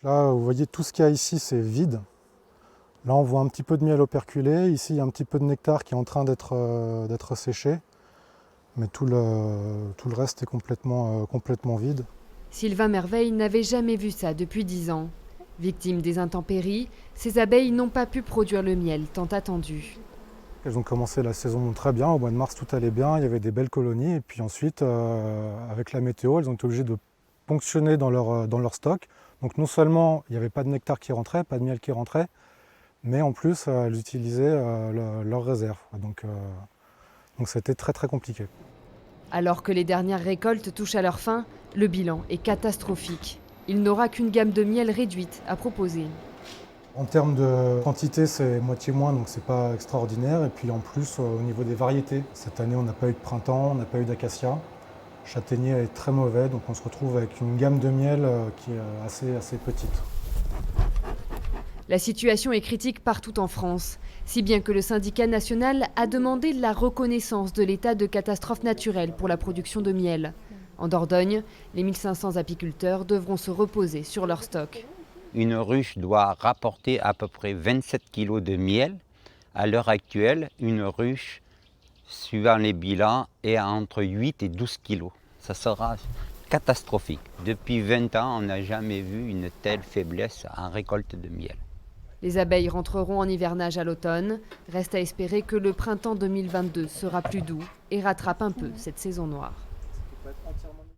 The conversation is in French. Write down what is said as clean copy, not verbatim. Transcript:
Là, vous voyez, tout ce qu'il y a ici, c'est vide. Là, on voit un petit peu de miel operculé. Ici, il y a un petit peu de nectar qui est en train d'être séché. Mais tout le reste est complètement vide. Sylvain Merveille n'avait jamais vu ça depuis 10 ans. Victimes des intempéries, ces abeilles n'ont pas pu produire le miel tant attendu. Elles ont commencé la saison très bien. Au mois de mars, tout allait bien. Il y avait des belles colonies. Et puis ensuite, avec la météo, elles ont été obligées de ponctionner dans leur stock. Donc non seulement il n'y avait pas de nectar qui rentrait, pas de miel qui rentrait, mais en plus, elles utilisaient leurs réserves. Donc c'était très très compliqué. Alors que les dernières récoltes touchent à leur fin, le bilan est catastrophique. Il n'aura qu'une gamme de miel réduite à proposer. En termes de quantité, c'est moitié moins, donc c'est pas extraordinaire. Et puis en plus, au niveau des variétés, cette année, on n'a pas eu de printemps, on n'a pas eu d'acacia. Châtaignier est très mauvais, donc on se retrouve avec une gamme de miel qui est assez petite. La situation est critique partout en France, si bien que le syndicat national a demandé la reconnaissance de l'état de catastrophe naturelle pour la production de miel. En Dordogne, les 1500 apiculteurs devront se reposer sur leur stock. Une ruche doit rapporter à peu près 27 kg de miel. À l'heure actuelle, une ruche, suivant les bilans, est entre 8 et 12 kg. Ça sera catastrophique. Depuis 20 ans, on n'a jamais vu une telle faiblesse en récolte de miel. Les abeilles rentreront en hivernage à l'automne. Reste à espérer que le printemps 2022 sera plus doux et rattrape un peu cette saison noire.